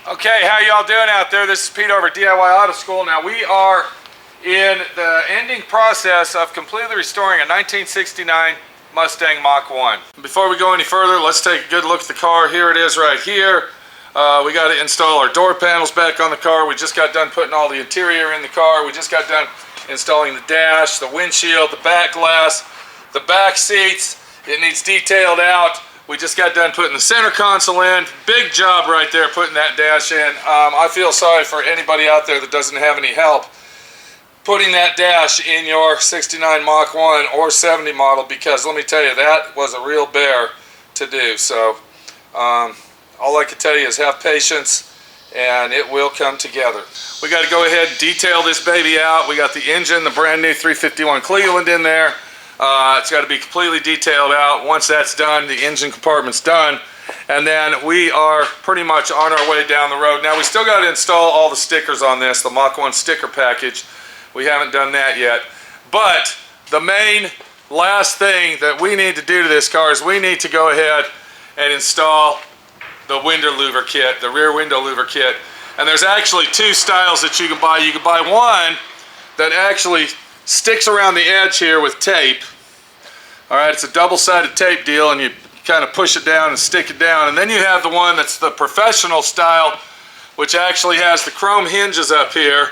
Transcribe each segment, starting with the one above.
Okay, how y'all doing out there? This is Pete over at D.I.Y. Auto School. Now we are in the ending process of completely restoring a 1969 Mustang Mach 1. Before we go any further, let's take a good look at the car. Here it is right here. We got to install our door panels back on the car. We just got done putting all the interior in the car. We just got done installing the dash, the windshield, the back glass, the back seats. It needs detailed out. We just got done putting the center console in. Big job right there putting that dash in. I feel sorry for anybody out there that doesn't have any help putting that dash in your 69 Mach 1 or 70 model, because let me tell you, that was a real bear to do. So all I can tell you is have patience and it will come together. We got to go ahead and detail this baby out. We got the engine, the brand new 351 Cleveland in there. It's got to be completely detailed out. Once that's done, the engine compartment's done, and then we are pretty much on our way down the road. Now we still got to install all the stickers on this, the Mach 1 sticker package. We haven't done that yet, but the main last thing that we need to do to this car is we need to go ahead and install the window louver kit, the rear window louver kit. And there's actually two styles that you can buy. You can buy one that actually sticks around the edge here with tape. All right, it's a double-sided tape deal, and you kind of push it down and stick it down. And then you have the one that's the professional style, which actually has the chrome hinges up here.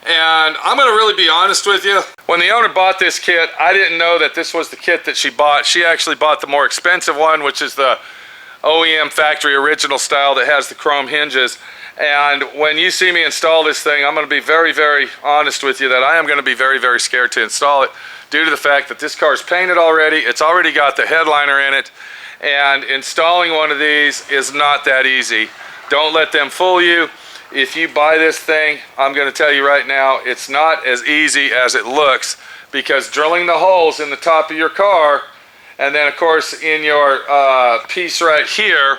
And I'm going to really be honest with you. When the owner bought this kit, I didn't know that this was the kit that she bought. She actually bought the more expensive one, which is the OEM factory original style that has the chrome hinges. And when you see me install this thing, I'm going to be very, very honest with you that I am going to be very, very scared to install it due to the fact that this car is painted already. It's already got the headliner in it, and installing one of these is not that easy. Don't let them fool you. If you buy this thing, I'm going to tell you right now, it's not as easy as it looks, because drilling the holes in the top of your car, and then of course in your piece right here,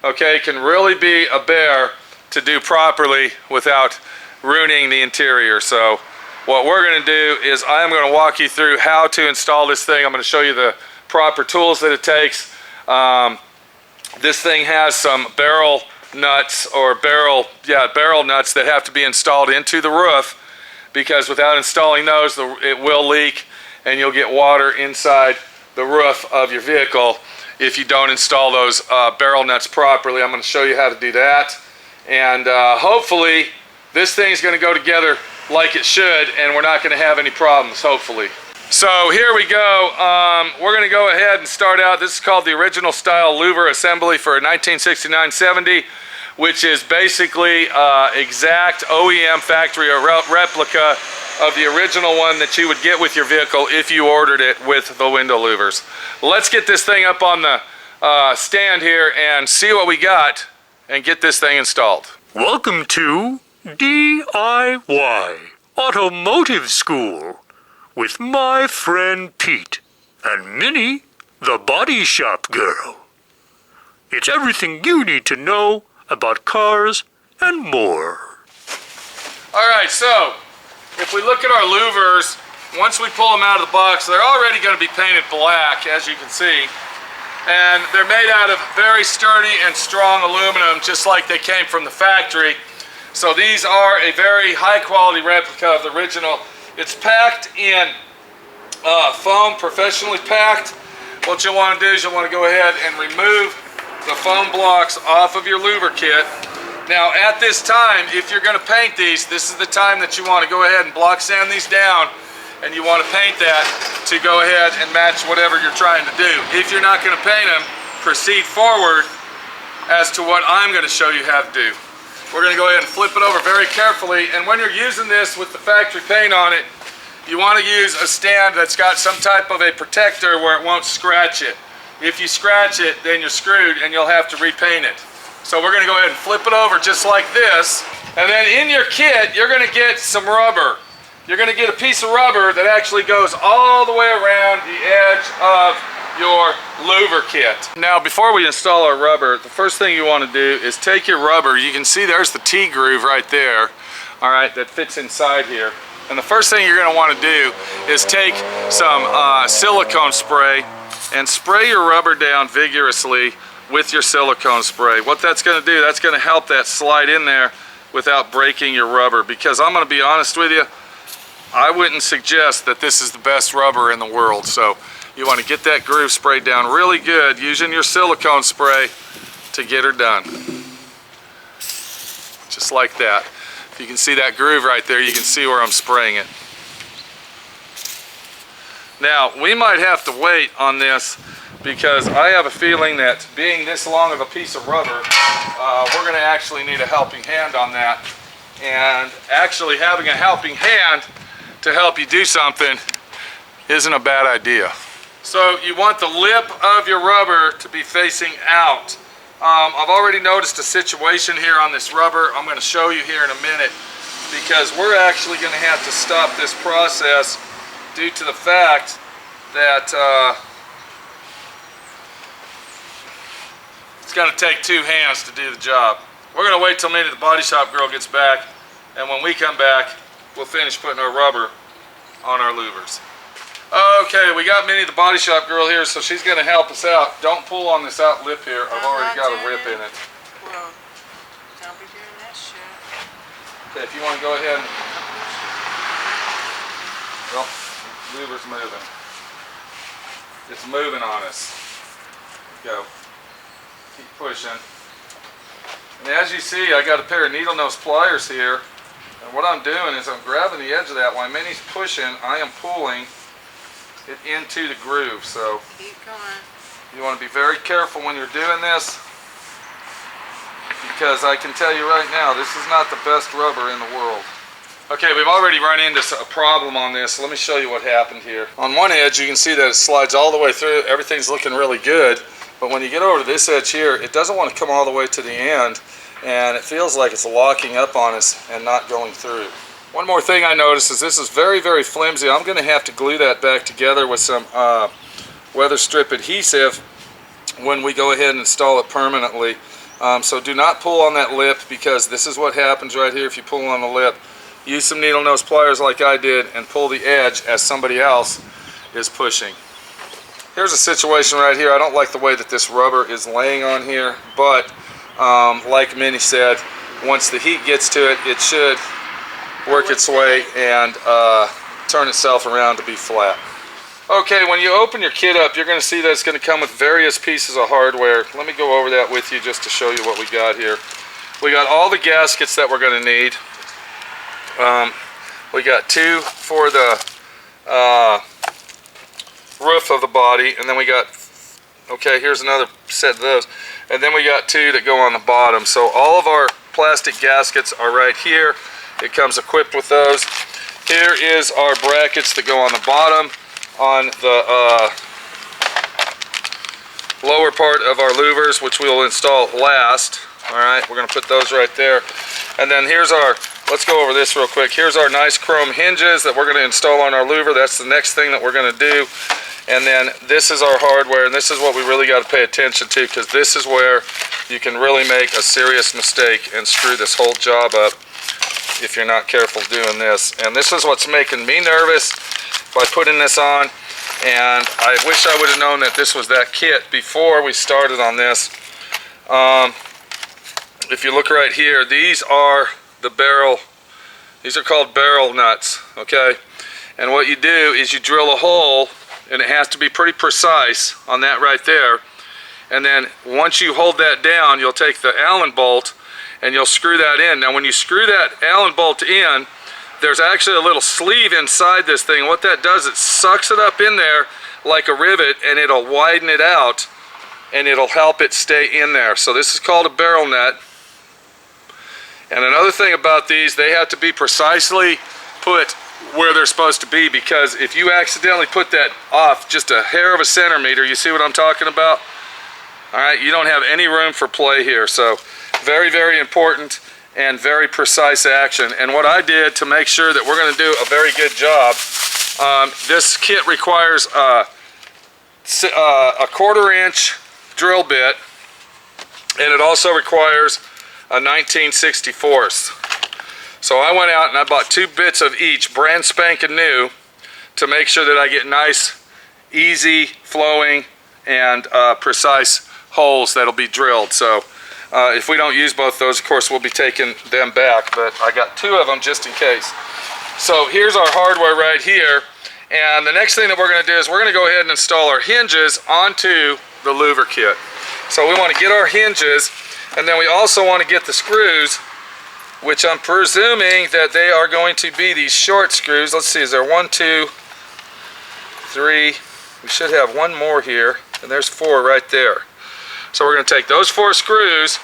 okay, can really be a bear to do properly without ruining the interior. So what we're going to do is I'm going to walk you through how to install this thing. I'm going to show you the proper tools that it takes. This thing has some barrel nuts that have to be installed into the roof, because without installing those it will leak and you'll get water inside the roof of your vehicle if you don't install those barrel nuts properly. I'm going to show you how to do that. And hopefully this thing's going to go together like it should, and we're not going to have any problems, hopefully. So here we go. We're going to go ahead and start out. This is called the original style louver assembly for a 1969-70, which is basically exact OEM factory or replica of the original one that you would get with your vehicle if you ordered it with the window louvers. Let's get this thing up on the stand here and see what we got and get this thing installed. Welcome to D.I.Y. Automotive School with my friend Pete and Minnie, the body shop girl. It's everything you need to know about cars and more. Alright, so if we look at our louvers, once we pull them out of the box, they're already going to be painted black, as you can see. And they're made out of very sturdy and strong aluminum, just like they came from the factory. So these are a very high quality replica of the original. It's packed in foam, professionally packed. What you'll want to do is you'll want to go ahead and remove the foam blocks off of your louver kit. Now at this time, if you're going to paint these, this is the time that you want to go ahead and block sand these down, and you want to paint that to go ahead and match whatever you're trying to do. If you're not going to paint them, proceed forward as to what I'm going to show you how to do. We're going to go ahead and flip it over very carefully, and when you're using this with the factory paint on it, you want to use a stand that's got some type of a protector where it won't scratch it. If you scratch it, then you're screwed and you'll have to repaint it. So we're going to go ahead and flip it over just like this, and then in your kit you're going to get some rubber. You're going to get a piece of rubber that actually goes all the way around the edge of your louver kit. Now before we install our rubber, the first thing you want to do is take your rubber. You can see there's the T-groove right there, all right, that fits inside here. And the first thing you're going to want to do is take some silicone spray and spray your rubber down vigorously with your silicone spray. What that's going to do, that's going to help that slide in there without breaking your rubber, because I'm going to be honest with you, I wouldn't suggest that this is the best rubber in the world. So you want to get that groove sprayed down really good using your silicone spray to get her done. Just like that. If you can see that groove right there, you can see where I'm spraying it. Now, we might have to wait on this because I have a feeling that being this long of a piece of rubber, we're going to actually need a helping hand on that. And actually having a helping hand to help you do something isn't a bad idea. So you want the lip of your rubber to be facing out. I've already noticed a situation here on this rubber. I'm going to show you here in a minute, because we're actually going to have to stop this process due to the fact that it's going to take two hands to do the job. We're going to wait till Minnie the body shop girl gets back, and when we come back, we'll finish putting our rubber on our louvers. Okay, we got Minnie the body shop girl here, so she's going to help us out. Don't pull on this out lip here. I've already got a rip in it. Well, don't be doing that shit. Okay, if you want to go ahead and... Well, louver's moving. It's moving on us. Go. Keep pushing. And as you see, I got a pair of needle nose pliers here. And what I'm doing is I'm grabbing the edge of that. While Minnie's pushing, I am pulling it into the groove. So keep going. You want to be very careful when you're doing this, because I can tell you right now, this is not the best rubber in the world. Okay, we've already run into a problem on this. So let me show you what happened here. On one edge, you can see that it slides all the way through. Everything's looking really good. But when you get over to this edge here, it doesn't want to come all the way to the end, and it feels like it's locking up on us and not going through. One more thing I noticed is this is very, very flimsy. I'm going to have to glue that back together with some weather strip adhesive when we go ahead and install it permanently. So do not pull on that lip, because this is what happens right here if you pull on the lip. Use some needle nose pliers like I did and pull the edge as somebody else is pushing. Here's a situation right here. I don't like the way that this rubber is laying on here, but like Minnie said, once the heat gets to it, it should work its way and turn itself around to be flat. Okay, when you open your kit up, you're going to see that it's going to come with various pieces of hardware. Let me go over that with you just to show you what we got here. We got all the gaskets that we're going to need. We got two for the roof of the body, and then we got, okay, here's another set of those, and then we got two that go on the bottom. So all of our plastic gaskets are right here. It comes equipped with those. Here is our brackets that go on the bottom on the lower part of our louvers, which we'll install last. Alright, we're going to put those right there. And then here's our, let's go over this real quick. Here's our nice chrome hinges that we're going to install on our louver. That's the next thing that we're going to do. And then this is our hardware, and this is what we really got to pay attention to, because this is where you can really make a serious mistake and screw this whole job up if you're not careful doing this. And this is what's making me nervous by putting this on, and I wish I would have known that this was that kit before we started on this. If you look right here, these are the barrel, these are called barrel nuts, okay? And what you do is you drill a hole, and it has to be pretty precise on that right there. And then once you hold that down, you'll take the Allen bolt and you'll screw that in. Now when you screw that Allen bolt in, there's actually a little sleeve inside this thing. What that does, it sucks it up in there like a rivet, and it'll widen it out, and it'll help it stay in there. So this is called a barrel nut. And another thing about these, they have to be precisely put where they're supposed to be, because if you accidentally put that off just a hair of a centimeter, you see what I'm talking about? Alright, you don't have any room for play here. So very, very important and very precise action. And what I did to make sure that we're going to do a very good job, this kit requires a 1/4 inch drill bit, and it also requires a 19/64. So I went out and I bought 2 bits of each, brand spanking new, to make sure that I get nice, easy flowing and precise holes that'll be drilled. So if we don't use both those, of course, we'll be taking them back, but I got 2 of them just in case. So here's our hardware right here, and the next thing that we're going to do is we're going to go ahead and install our hinges onto the louver kit. So we want to get our hinges, and then we also want to get the screws, which I'm presuming that they are going to be these short screws. Let's see, is there 1, 2, 3? We should have 1 more here, and there's 4 right there. So we're going to take those 4 screws,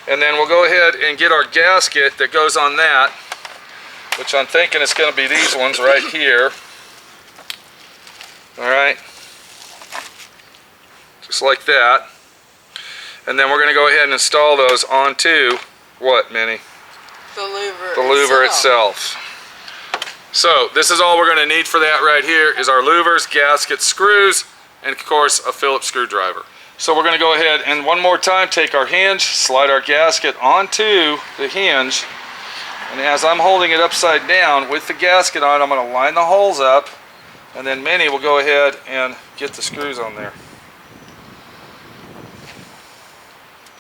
and then we'll go ahead and get our gasket that goes on that, which I'm thinking is going to be these ones right here. Alright, just like that. And then we're going to go ahead and install those onto what, Minnie? The louver. The louver itself. So this is all we're going to need for that right here is our louvers, gaskets, screws, and of course a Phillips screwdriver. So we're going to go ahead and one more time take our hinge, slide our gasket onto the hinge, and as I'm holding it upside down with the gasket on, I'm going to line the holes up, and then Minnie will go ahead and get the screws on there.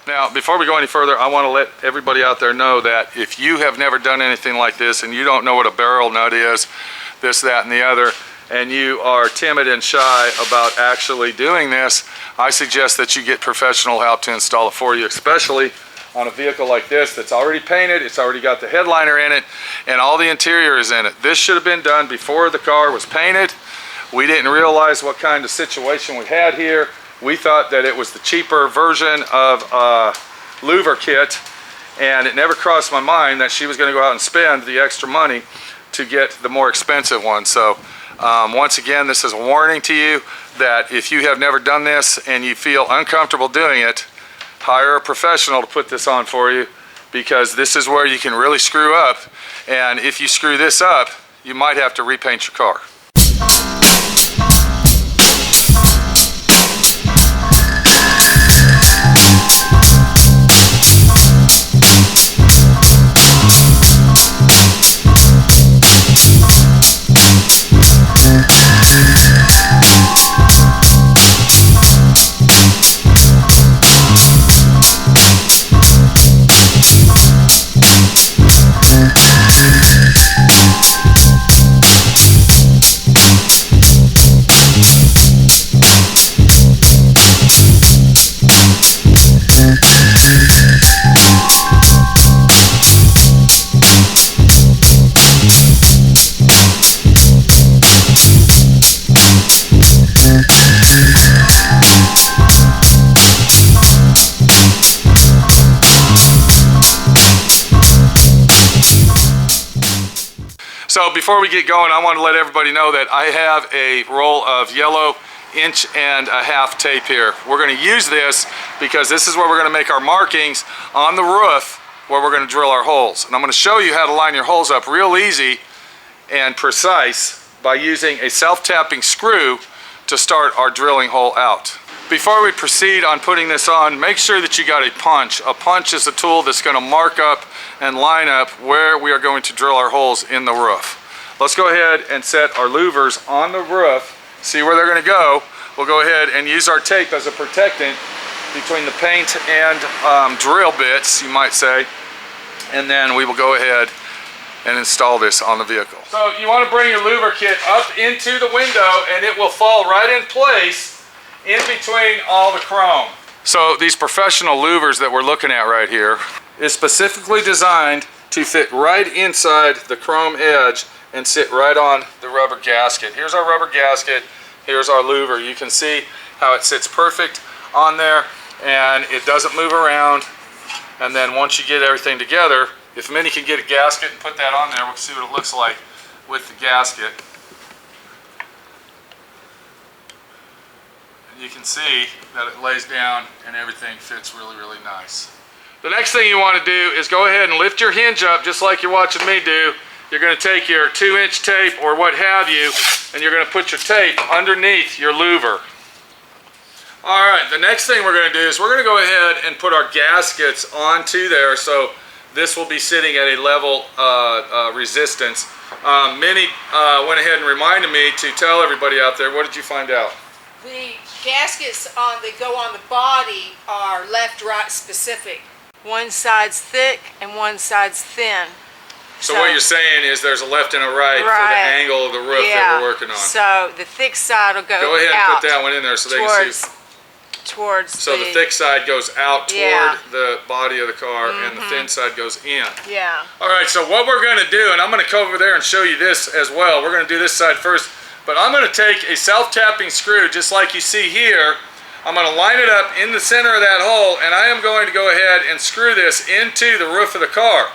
Now, before we go any further, I want to let everybody out there know that if you have never done anything like this and you don't know what a barrel nut is, this, that, and the other, and you are timid and shy about actually doing this, I suggest that you get professional help to install it for you, especially on a vehicle like this that's already painted, it's already got the headliner in it, and all the interior is in it. This should have been done before the car was painted. We didn't realize what kind of situation we had here. We thought that it was the cheaper version of a louver kit, and it never crossed my mind that she was going to go out and spend the extra money to get the more expensive one. So once again, this is a warning to you that if you have never done this and you feel uncomfortable doing it, hire a professional to put this on for you, because this is where you can really screw up, and if you screw this up, you might have to repaint your car. So before we get going, I want to let everybody know that I have a roll of yellow 1.5" tape here. We're going to use this because this is where we're going to make our markings on the roof where we're going to drill our holes. And I'm going to show you how to line your holes up real easy and precise by using a self-tapping screw to start our drilling hole out. Before we proceed on putting this on, make sure that you got a punch. A punch is a tool that's going to mark up and line up where we are going to drill our holes in the roof. Let's go ahead and set our louvers on the roof, see where they're going to go. We'll go ahead and use our tape as a protectant between the paint and drill bits, you might say, and then we will go ahead and install this on the vehicle. So you want to bring your louver kit up into the window and it will fall right in place in between all the chrome. So these professional louvers that we're looking at right here is specifically designed to fit right inside the chrome edge and sit right on the rubber gasket. Here's our rubber gasket, here's our louver. You can see how it sits perfect on there and it doesn't move around. And then once you get everything together, if Minnie can get a gasket and put that on there, we'll see what it looks like with the gasket. And you can see that it lays down and everything fits really, really nice. The next thing you want to do is go ahead and lift your hinge up just like you're watching me do. You're going to take your 2-inch tape or what have you, and you're going to put your tape underneath your louver. Alright, the next thing we're going to do is we're going to go ahead and put our gaskets onto there, so this will be sitting at a level resistance. Minnie went ahead and reminded me to tell everybody out there, what did you find out? The gaskets that go on the body are left-right specific. One side's thick and one side's thin. So what you're saying is there's a left and a right for the angle of the roof that we're working on. So the thick side will go ahead and out put that one in there so they can see. So the thick side goes out toward the body of the car and the thin side goes in. Yeah. All right, so what we're going to do, and I'm going to come over there and show you this as well. We're going to do this side first, but I'm going to take a self-tapping screw just like you see here. I'm going to line it up in the center of that hole, and I am going to go ahead and screw this into the roof of the car.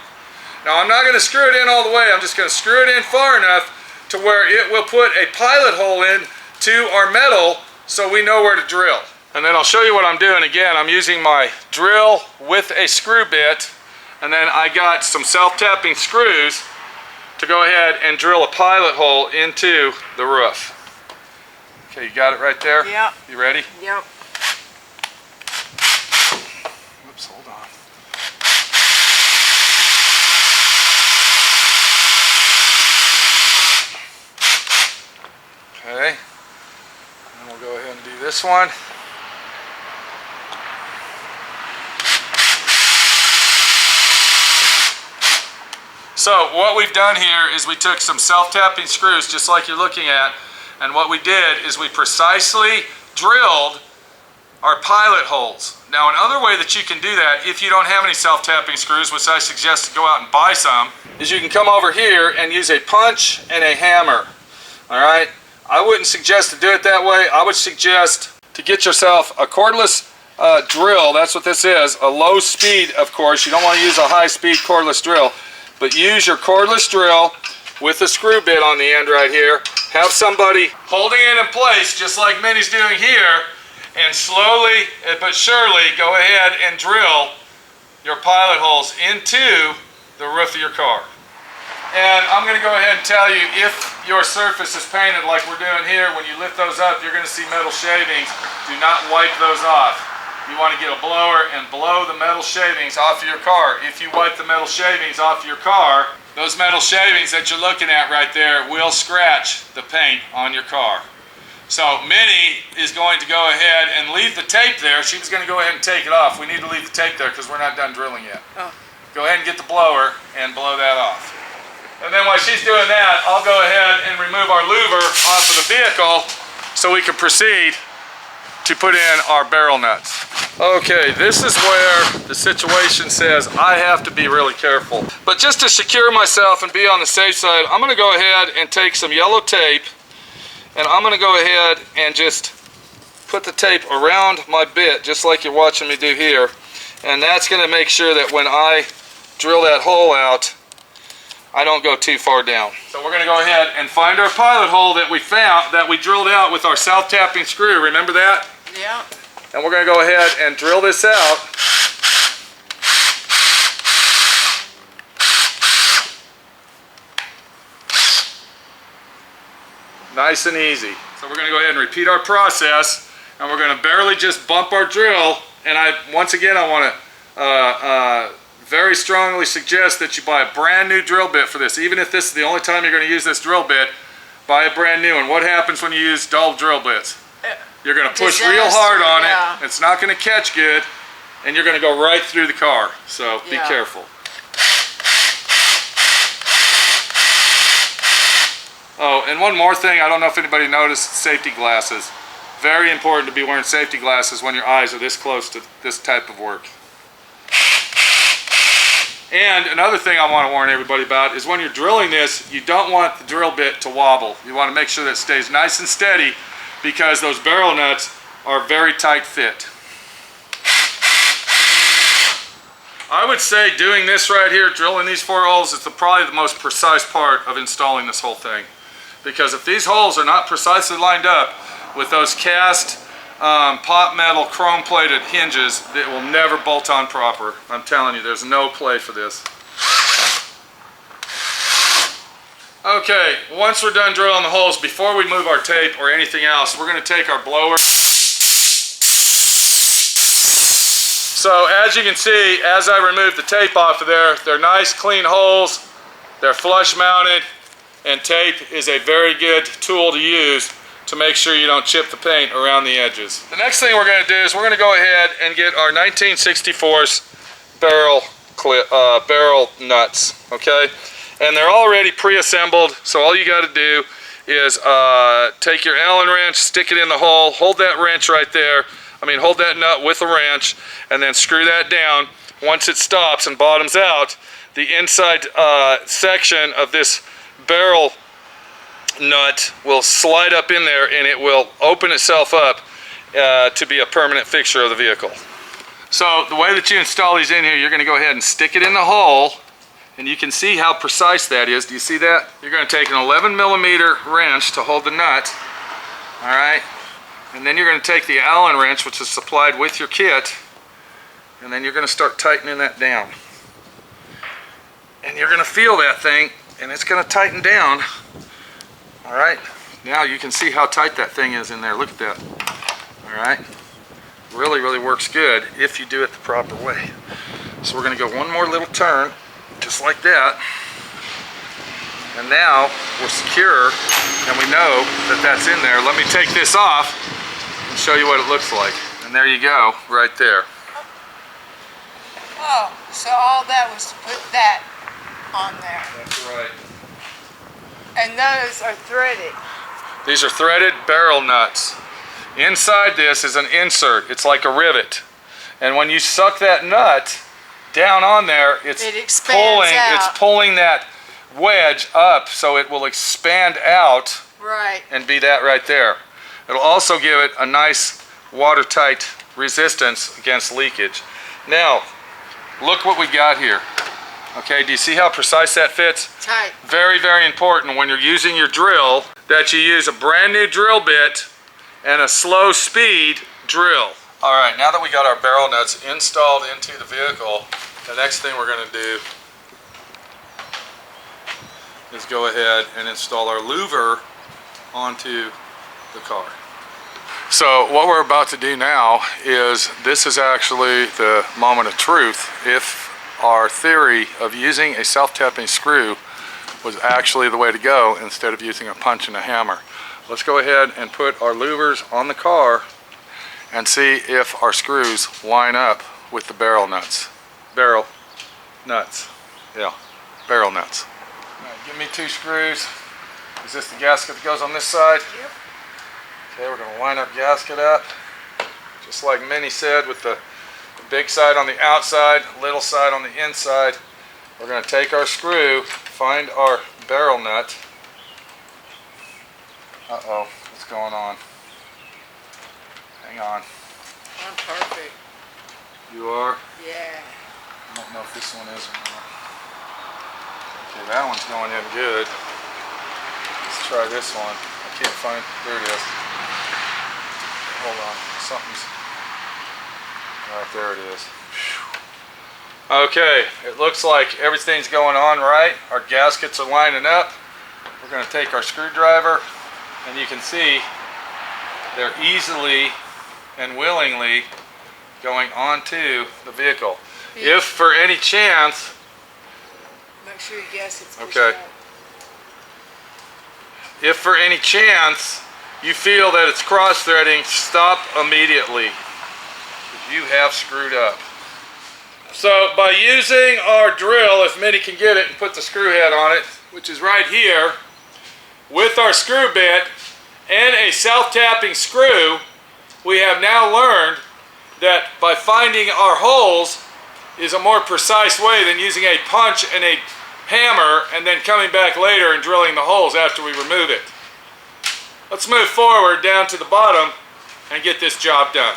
Now I'm not going to screw it in all the way. I'm just going to screw it in far enough to where it will put a pilot hole in to our metal so we know where to drill. And then I'll show you what I'm doing. Again, I'm using my drill with a screw bit, and then I got some self-tapping screws to go ahead and drill a pilot hole into the roof. Okay, you got it right there? Yep. You ready? Yep. Oops, hold on. Okay, and we'll go ahead and do this one. So what we've done here is we took some self-tapping screws just like you're looking at, and what we did is we precisely drilled our pilot holes. Now another way that you can do that if you don't have any self-tapping screws, which I suggest to go out and buy some, is you can come over here and use a punch and a hammer. Alright? I wouldn't suggest to do it that way. I would suggest to get yourself a cordless drill. That's what this is. A low speed, of course. You don't want to use a high speed cordless drill. But use your cordless drill with a screw bit on the end right here. Have somebody holding it in place just like Minnie's doing here, and slowly but surely go ahead and drill your pilot holes into the roof of your car. And I'm going to go ahead and tell you, if your surface is painted like we're doing here, when you lift those up, you're going to see metal shavings. Do not wipe those off. You want to get a blower and blow the metal shavings off of your car. If you wipe the metal shavings off of your car, those metal shavings that you're looking at right there will scratch the paint on your car. So Minnie is going to go ahead and leave the tape there. She was going to go ahead and take it off. We need to leave the tape there because we're not done drilling yet. Oh. Go ahead and get the blower and blow that off. And then while she's doing that, I'll go ahead and remove our louver off of the vehicle so we can proceed to put in our barrel nuts. Okay, this is where the situation says I have to be really careful. But just to secure myself and be on the safe side, I'm gonna go ahead and take some yellow tape, and I'm gonna go ahead and just put the tape around my bit, just like you're watching me do here. And that's gonna make sure that when I drill that hole out, I don't go too far down. So we're gonna go ahead and find our pilot hole that we found, that we drilled out with our self-tapping screw. Remember that? Yeah. And we're going to go ahead and drill this out. Nice and easy. So we're going to go ahead and repeat our process, and we're going to barely just bump our drill. And once again, I want to very strongly suggest that you buy a brand new drill bit for this. Even if this is the only time you're going to use this drill bit, buy a brand new one. What happens when you use dull drill bits? You're going to push real hard on it. It's not going to catch good, and you're going to go right through the car. So be careful. Oh, and one more thing. I don't know if anybody noticed, safety glasses. Very important to be wearing safety glasses when your eyes are this close to this type of work. And another thing I want to warn everybody about is when you're drilling this, you don't want the drill bit to wobble. You want to make sure that it stays nice and steady, because those barrel nuts are very tight fit. I would say doing this right here, drilling these 4 holes, is probably the most precise part of installing this whole thing. Because if these holes are not precisely lined up with those cast pot metal chrome plated hinges, it will never bolt on proper. I'm telling you, there's no play for this. Okay, once we're done drilling the holes, before we move our tape or anything else, we're going to take our blower. So as you can see, as I remove the tape off of there, they're nice clean holes, they're flush mounted, and tape is a very good tool to use to make sure you don't chip the paint around the edges. The next thing we're going to do is we're going to go ahead and get our 1964's barrel nuts, okay? And they're already pre-assembled, so all you got to do is take your Allen wrench, stick it in the hole, hold that wrench right there, hold that nut with a wrench, and then screw that down. Once it stops and bottoms out, the inside section of this barrel nut will slide up in there and it will open itself up to be a permanent fixture of the vehicle. So the way that you install these in here, you're going to go ahead and stick it in the hole, and you can see how precise that is. Do you see that? You're going to take an 11mm wrench to hold the nut, all right? And then you're going to take the Allen wrench, which is supplied with your kit, and then you're going to start tightening that down. And you're going to feel that thing, and it's going to tighten down. All right, now you can see how tight that thing is in there. Look at that. All right, really, really works good if you do it the proper way. So we're going to go one more little turn, just like that. And now we're secure, and we know that that's in there. Let me take this off and show you what it looks like. And there you go, right there. Oh, so all that was to put that on there. That's right. And those are threaded. These are threaded barrel nuts. Inside this is an insert. It's like a rivet. And when you suck that nut down on there, it's pulling that wedge up so it will expand out. Right. And be that right there. It'll also give it a nice watertight resistance against leakage. Now, look what we got here. Okay, do you see how precise that fits? Tight. Very, very important when you're using your drill that you use a brand new drill bit and a slow speed drill. All right, now that we got our barrel nuts installed into the vehicle, the next thing we're going to do is go ahead and install our louver onto the car. So what we're about to do now is, this is actually the moment of truth. If our theory of using a self-tapping screw was actually the way to go instead of using a punch and a hammer. Let's go ahead and put our louvers on the car and see if our screws line up with the barrel nuts. Barrel nuts. Yeah, barrel nuts. All right, give me 2 screws. Is this the gasket that goes on this side? Yep. Okay, we're going to line our gasket up, just like Minnie said, with the big side on the outside, little side on the inside. We're going to take our screw, find our barrel nut. Uh-oh, what's going on? Hang on. I'm perfect. You are? Yeah. I don't know if this one is or not. Okay, that one's going in good. Let's try this one. I can't find, there it is. Hold on, something's, right there it is. Okay, it looks like everything's going on right. Our gaskets are lining up. We're going to take our screwdriver, and you can see they're easily and willingly going onto the vehicle. Yeah. If for any chance, Make sure your gasket's pushed okay. out. If for any chance you feel that it's cross-threading, stop immediately. You have screwed up. So by using our drill, if Minnie can get it and put the screw head on it, which is right here, with our screw bit and a self-tapping screw, we have now learned that by finding our holes is a more precise way than using a punch and a hammer and then coming back later and drilling the holes after we remove it. Let's move forward down to the bottom and get this job done.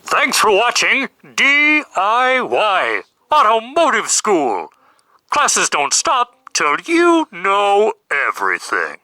Thanks for watching D.I.Y. Automotive School. Classes don't stop till you know everything.